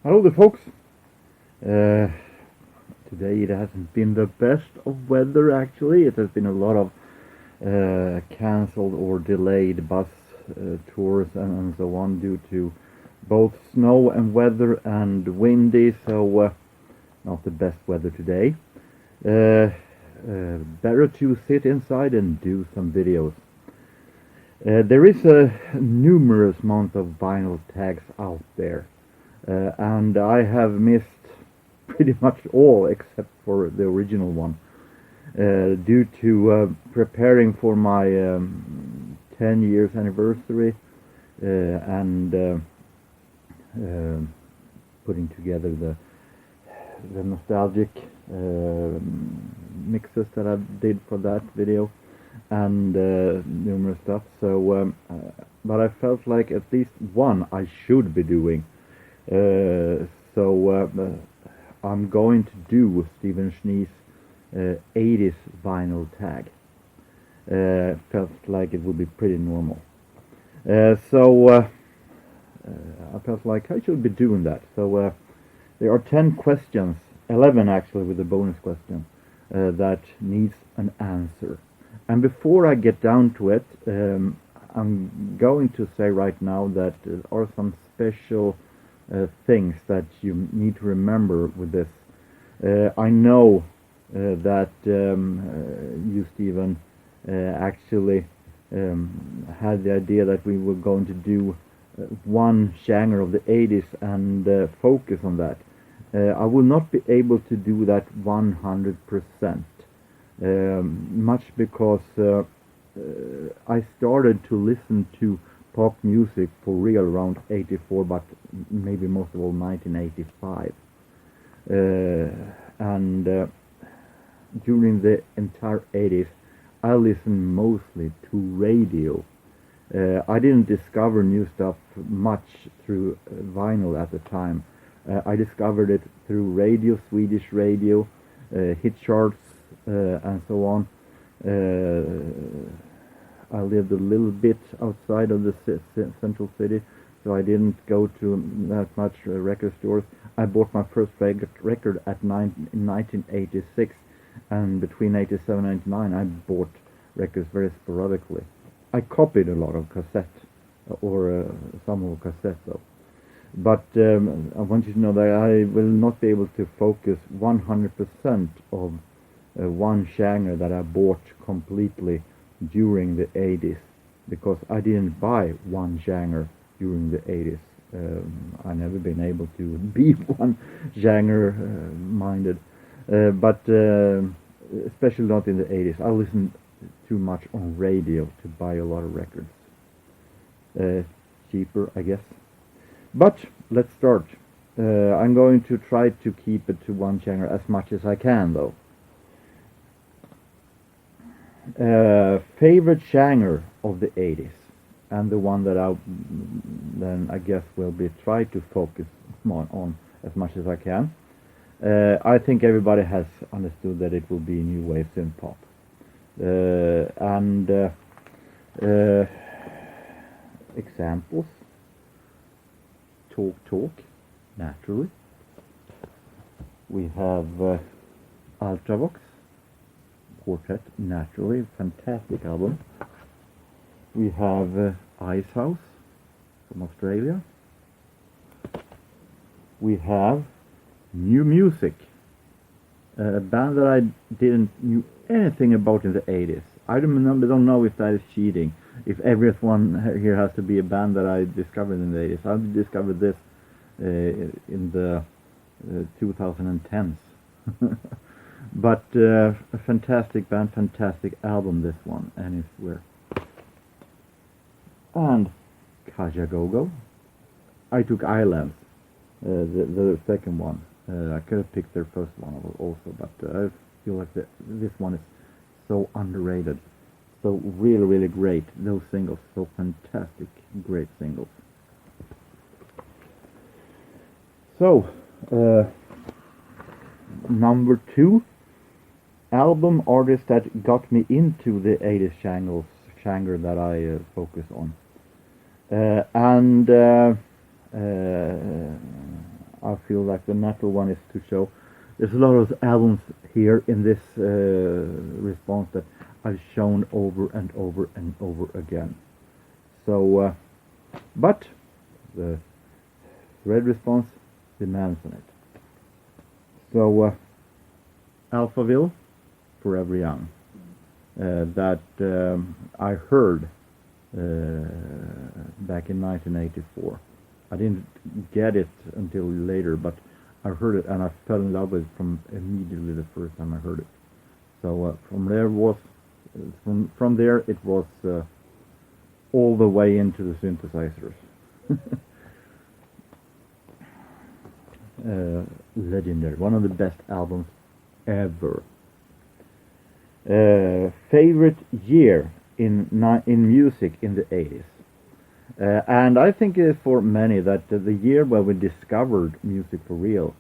Hello there, folks. Today it hasn't been the best of weather, actually. It has been a lot of cancelled or delayed bus tours and so on due to both snow and weather and windy, so not the best weather today. Better to sit inside and do some videos. There is a numerous amount of vinyl tags out there. And I have missed pretty much all except for the original one due to preparing for my 10 years anniversary and putting together the nostalgic mixes that I did for that video and numerous stuff. So but I felt like at least one I should be doing. So I'm going to do Stephen Schnee's 80's vinyl tag. Felt like it would be pretty normal. So I felt like I should be doing that. So there are 10 questions, 11 actually with a bonus question, that needs an answer. And before I get down to it, I'm going to say right now that there are some special things that you need to remember with this. I know that you, Stephen, actually had the idea that we were going to do one genre of the 80's and focus on that. I will not be able to do that 100%, much because I started to listen to pop music for real around 84, but maybe most of all 1985. And during the entire 80's, I listened mostly to radio. I didn't discover new stuff much through vinyl at the time. I discovered it through radio, Swedish radio, hit charts, and so on. I lived a little bit outside of the central city, so I didn't go to that much record stores. I bought my first record in 1986, and between 87 and 99 I bought records very sporadically. I copied a lot of cassette, or some of cassette though. But I want you to know that I will not be able to focus 100% of one genre that I bought completely during the 80's, because I didn't buy one genre during the 80's. I never been able to be one genre minded, but especially not in the 80's. I listened too much on radio to buy a lot of records. Cheaper, I guess. But let's start. I'm going to try to keep it to one genre as much as I can, though. Favorite genre of the 80's, and the one that I guess will be try to focus on as much as I can. I think everybody has understood that it will be new wave synth pop, and examples: Talk, naturally. We have Ultravox. Quartet, naturally, fantastic album. We have Ice House from Australia. We have New Music, a band that I didn't knew anything about in the 80's. I don't know if that is cheating, if everyone here has to be a band that I discovered in the 80's. I discovered this in the 2010s. But a fantastic band, fantastic album, this one, anywhere. And Kajagogo. I took Islands, the second one. I could have picked their first one also, but I feel like this one is so underrated. So really, really great. Those singles, so fantastic, great singles. So, number 2. Album artist that got me into the 80's genre that I focus on. And I feel like the natural one is to show. There's a lot of albums here in this response that I've shown over and over and over again. So, but the thread response demands on it. So, Alphaville, Forever Young, that I heard back in 1984. I didn't get it until later, but I heard it and I fell in love with it from immediately the first time I heard it. So from there it was all the way into the synthesizers. Legendary, one of the best albums ever. Favorite year in music in the 80s. And I think for many that the year where we discovered music for real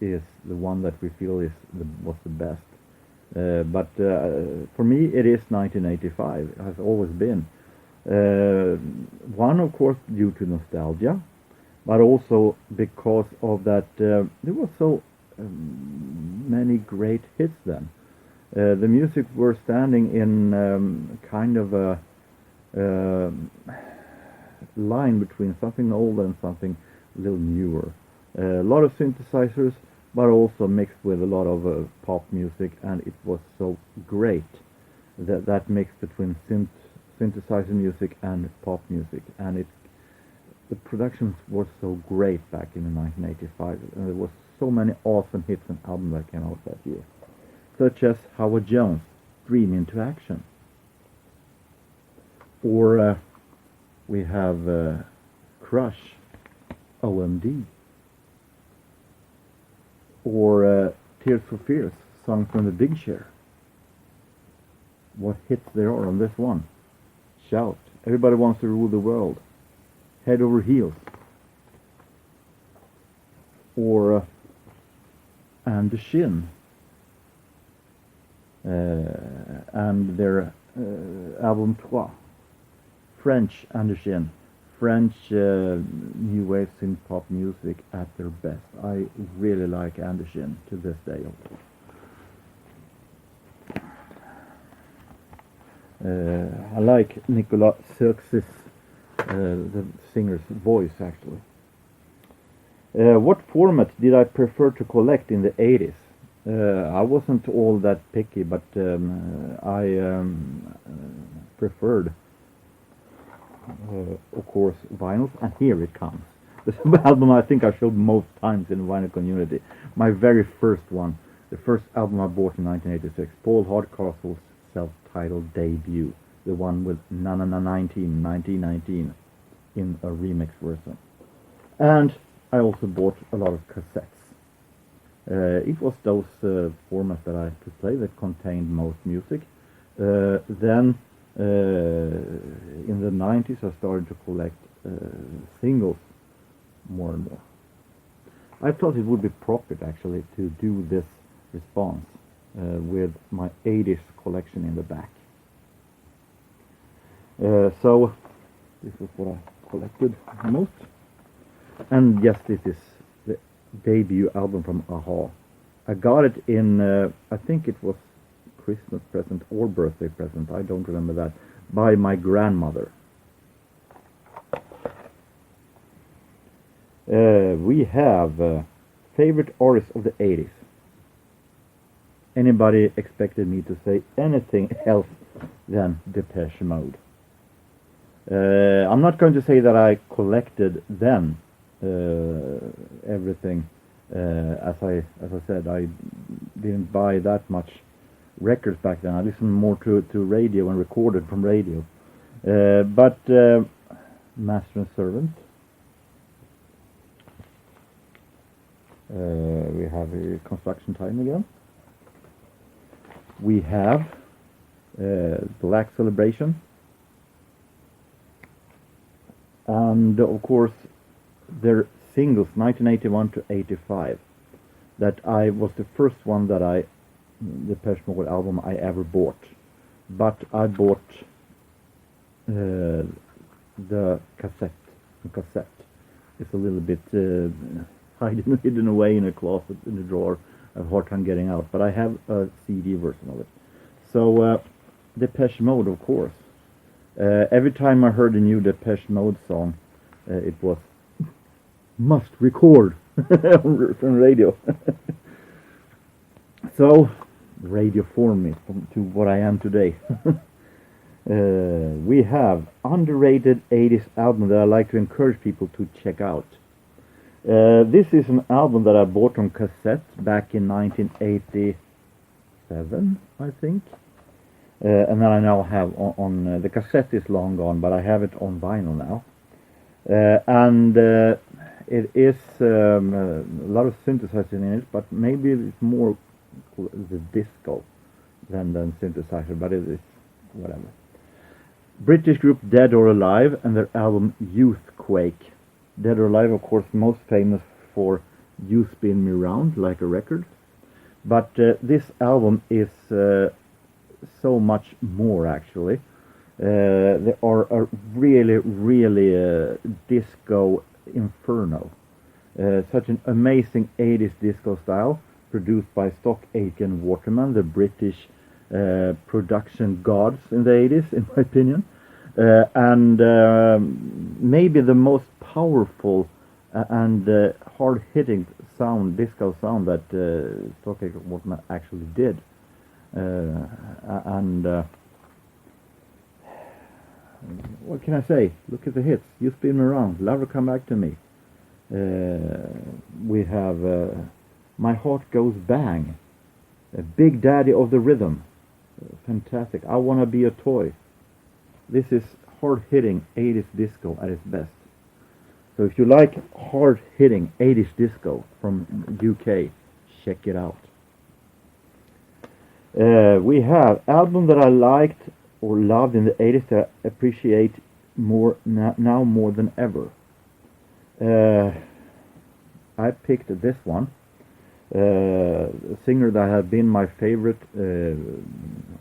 is the one that we feel was the best. But for me it is 1985. It has always been. One, of course, due to nostalgia, but also because of that there were so many great hits then. The music were standing in kind of a line between something old and something a little newer. A lot of synthesizers, but also mixed with a lot of pop music, and it was so great that mix between synthesizer music and pop music, and the productions were so great back in 1985, and there was so many awesome hits and albums that came out that year, such as Howard Jones' Dream into Action, or we have Crush, OMD, or Tears for Fears, sung from the Big Chair. What hits there are on this one? Shout, Everybody Wants to Rule the World, Head Over Heels, or And the Shin, and their album Trois, French And the Shin, French new wave synth pop music at their best. I really like And the Shin to this day. I like Nicolas Sirk's, the singer's voice, actually. What format did I prefer to collect in the 80s? I wasn't all that picky, but I preferred, of course, vinyls, and here it comes. The album I think I showed most times in the vinyl community. My very first one, the first album I bought in 1986, Paul Hardcastle's self-titled debut, the one with Na Na Na 1919 in a remix version. And I also bought a lot of cassettes. It was those formats that I could play that contained most music. Then in the 90s I started to collect singles more and more. I thought it would be appropriate actually to do this response with my 80s collection in the back. So this is what I collected most. And yes, this is the debut album from a-ha. I got it in, I think it was Christmas present or birthday present, I don't remember that, by my grandmother. We have favorite artists of the 80s. Anybody expected me to say anything else than Depeche Mode? I'm not going to say that I collected then everything. As I said, I didn't buy that much records back then. I listened more to radio and recorded from radio. But Master and Servant. We have Construction Time again. We have Black Celebration. And of course their singles 1981 to 85, that I was the first one that the Depeche Mode album I ever bought, but I bought the cassette. The cassette is a little bit hidden away in a closet in a drawer. I have a hard time getting out, but I have a CD version of it. So Depeche Mode, of course. Every time I heard a new Depeche Mode song, it was must record from radio. So radio formed me to what I am today. We have underrated 80s album that I like to encourage people to check out. This is an album that I bought on cassette back in 1987, I think. And then I now have on the cassette is long gone, but I have it on vinyl now. And it is a lot of synthesizer in it, but maybe it's more the disco than synthesizer, but it is whatever. British group Dead or Alive and their album Youthquake. Dead or Alive, of course, most famous for You Spin Me Round, like a record. But this album is so much more, actually. They are a really disco inferno. Such an amazing 80s disco style, produced by Stock Aitken Waterman, the British production gods in the 80s, in my opinion. And maybe the most powerful and hard-hitting disco sound that Stock Aitken Waterman actually did. What can I say? Look at the hits. You Spin Me Around. Love Her Come Back to Me. We have My Heart Goes Bang. Big Daddy of the Rhythm. Fantastic. I Wanna Be a Toy. This is hard-hitting 80s disco at its best. So if you like hard-hitting 80s disco from UK, check it out. We have album that I liked or loved in the 80s that I appreciate more now more than ever. I picked this one. A singer that had been my favorite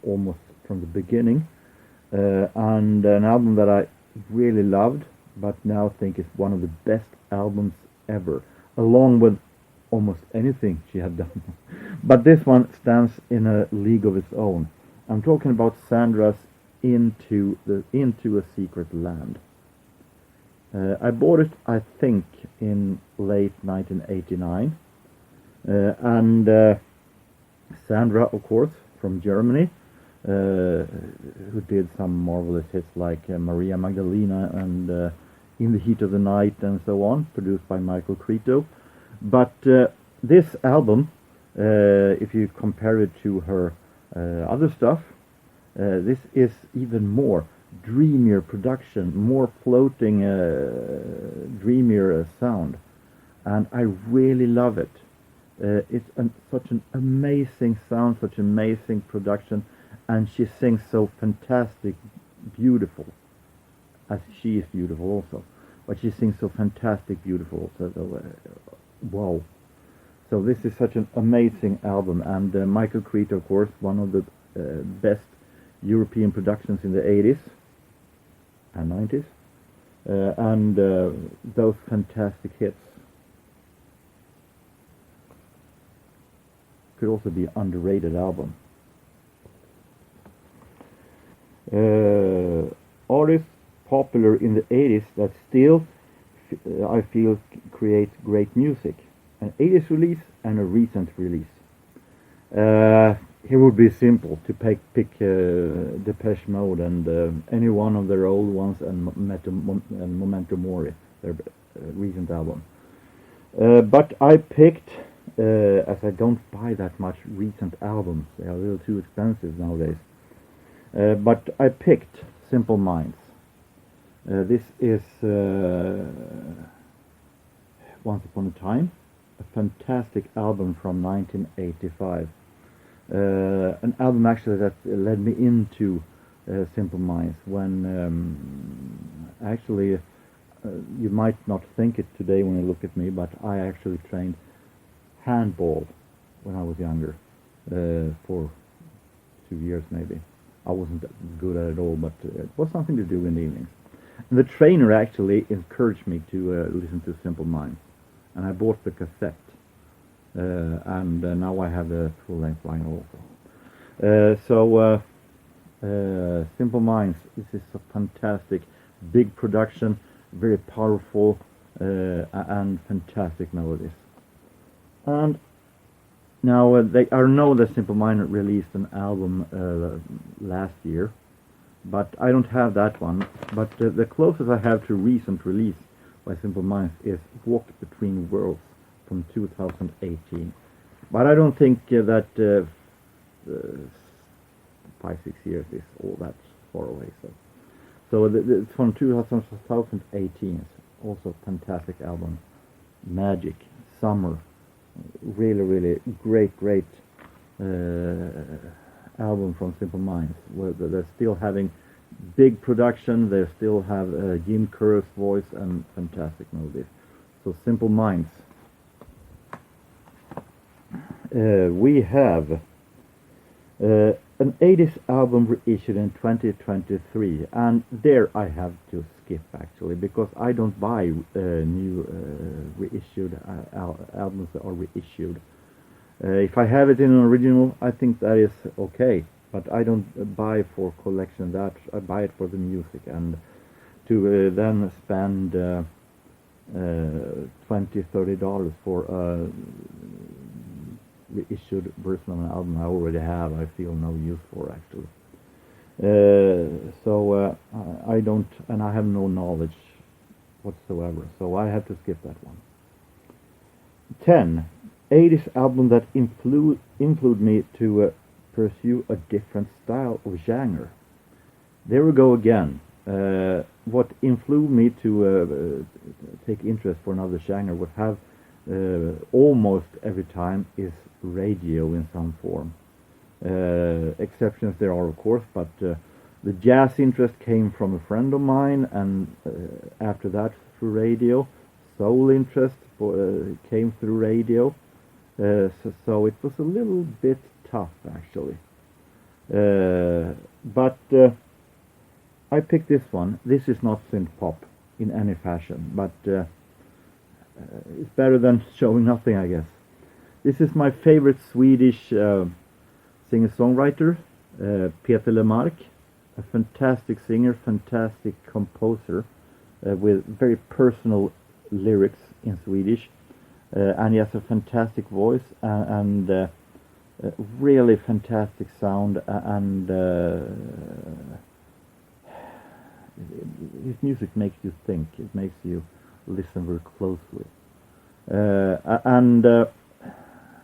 almost from the beginning, and an album that I really loved, but now think is one of the best albums ever, along with almost anything she had done. But this one stands in a league of its own. I'm talking about Sandra's Into a Secret Land. I bought it, I think, in late 1989. And Sandra, of course, from Germany, who did some marvelous hits like Maria Magdalena and In the Heat of the Night and so on, produced by Michael Creto. But this album, if you compare it to her other stuff, this is even more dreamier production, more floating, dreamier sound, and I really love it. It's such an amazing sound, such amazing production, and she sings so fantastic, beautiful, as she is beautiful also, but she sings so fantastic, beautiful also. Wow. So this is such an amazing album, and Michael Creto, of course, one of the best European productions in the 80s and 90s, and those fantastic hits. Could also be an underrated album. Artists popular in the 80s that still, I feel, create great music. An 80s release and a recent release. It would be simple to pick Depeche Mode and any one of their old ones and Memento Mori, their recent album. But I picked, as I don't buy that much recent albums, they are a little too expensive nowadays. But I picked Simple Minds. This is Once Upon a Time, a fantastic album from 1985. An album actually that led me into Simple Minds when actually you might not think it today when you look at me, but I actually trained handball when I was younger for 2 years maybe. I wasn't good at it all, but it was something to do in the evenings. And the trainer actually encouraged me to listen to Simple Minds. and I bought the cassette, and now I have the full-length vinyl also. Simple Minds, this is a fantastic, big production, very powerful, and fantastic melodies. And now I know that Simple Minds released an album last year, but I don't have that one. But the closest I have to recent release by Simple Minds is Walk Between Worlds from 2018. But I don't think that 5-6 years is all that far away. So it's from 2018. It's also a fantastic album. Magic, Summer, really great album from Simple Minds, where they're still having big production. They still have Jim Kerr's voice and fantastic melodies. So Simple Minds. We have an 80's album reissued in 2023, and there I have to skip actually, because I don't buy new reissued albums that are reissued. If I have it in an original, I think that is okay, but I don't buy for collection that. I buy it for the music, and to then spend $20-30 for a reissued version of an album I already have, I feel no use for actually. So I don't, and I have no knowledge whatsoever, so I have to skip that one. 10. 80's album that influenced me to pursue a different style of genre. There we go again. What influenced me to take interest for another genre would have almost every time is radio in some form. Exceptions there are, of course, but the jazz interest came from a friend of mine, and after that through radio. Soul interest came through radio. So it was a little bit tough actually. But I picked this one. This is not synth pop in any fashion, but it's better than showing nothing, I guess. This is my favorite Swedish singer-songwriter, Peter Lemark, a fantastic singer, fantastic composer, with very personal lyrics in Swedish, and he has a fantastic voice and really fantastic sound, and his music makes you think. It makes you listen very closely.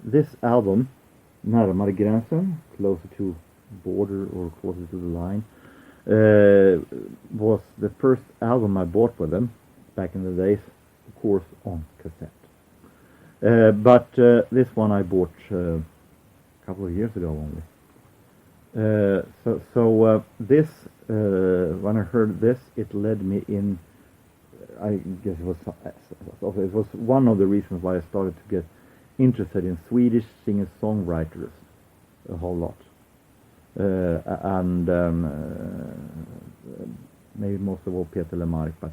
This album, Närmare gränsen, closer to border or closer to the line, was the first album I bought with them back in the days, of course on cassette. But this one I bought a couple of years ago only. So this, when I heard this, it led me in. I guess it was one of the reasons why I started to get interested in Swedish singer-songwriters a whole lot, and maybe most of all Peter Lemark, but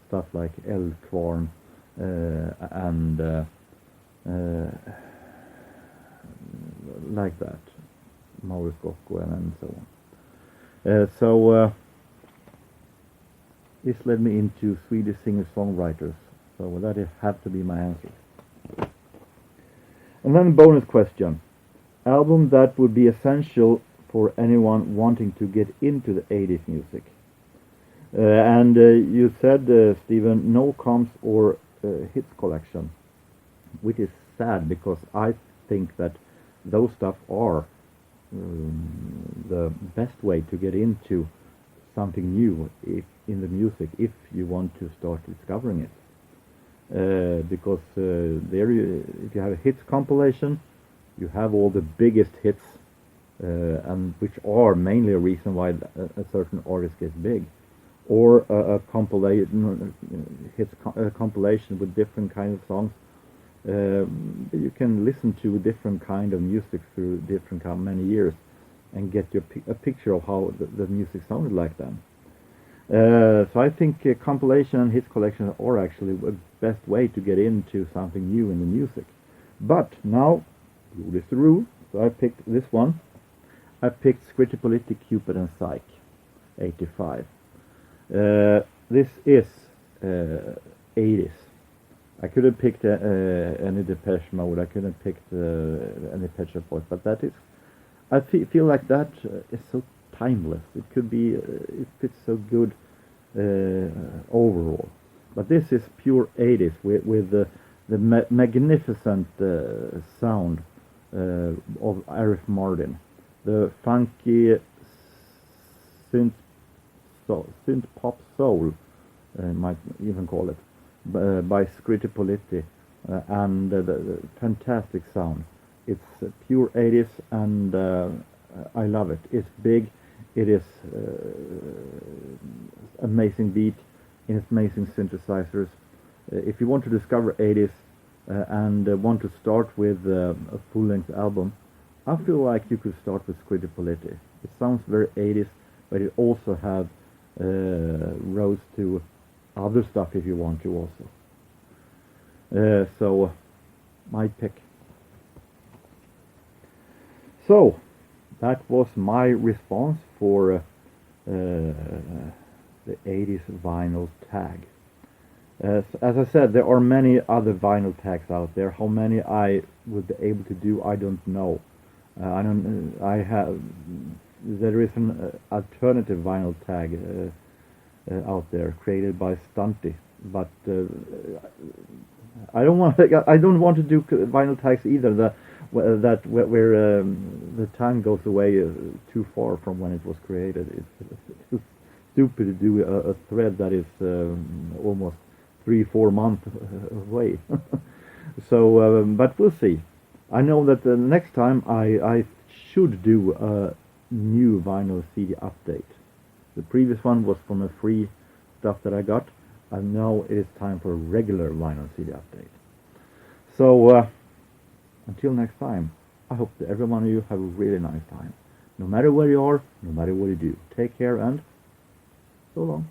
stuff like Eldkvarn and like that, Maurice Gocko and so on. So this led me into Swedish singer-songwriters, so that had to be my answer. And then bonus question. Album that would be essential for anyone wanting to get into the 80's music. And you said, Stephen, no comps or hits collection, which is sad, because I think that those stuff are the best way to get into something new in the music if you want to start discovering it. Because there, if you have a hits compilation, you have all the biggest hits, and which are mainly a reason why a certain artist gets big, or a compilation compilation with different kind of songs. You can listen to different kind of music through different many years, and get a picture of how the music sounded like then. So I think compilation and hits collection are actually the best way to get into something new in the music. But now, rule is the rule, so I picked this one. I picked Scritti Cupid and Psych, 85. This is 80's. I could have picked any Depeche Mode, I could have picked any Pet Shop Boys, but that is, I feel like that is so timeless. It could be, it fits so good overall. But this is pure 80's with the magnificent sound of Arif Mardin, the funky synth pop soul, might even call it, by Scritti and the fantastic sound. It's pure 80's, and I love it. It's big. It is amazing beat, and it's amazing synthesizers. If you want to discover 80's and want to start with a full-length album, I feel like you could start with Scritti. It sounds very 80's, but it also have roads to other stuff if you want to also. So, my pick. So, that was my response for the 80's vinyl tag. As I said, there are many other vinyl tags out there. How many I will be able to do, I don't know. There is an alternative vinyl tag out there created by Stunty, but I don't want to do vinyl tags either. Where the time goes away too far from when it was created. It's stupid to do a thread that is almost 3-4 months away. So, but we'll see. I know that the next time I should do a new vinyl CD update. The previous one was from a free stuff that I got, and now it is time for a regular vinyl CD update. So, until next time, I hope that every one of you have a really nice time. No matter where you are, no matter what you do. Take care and so long.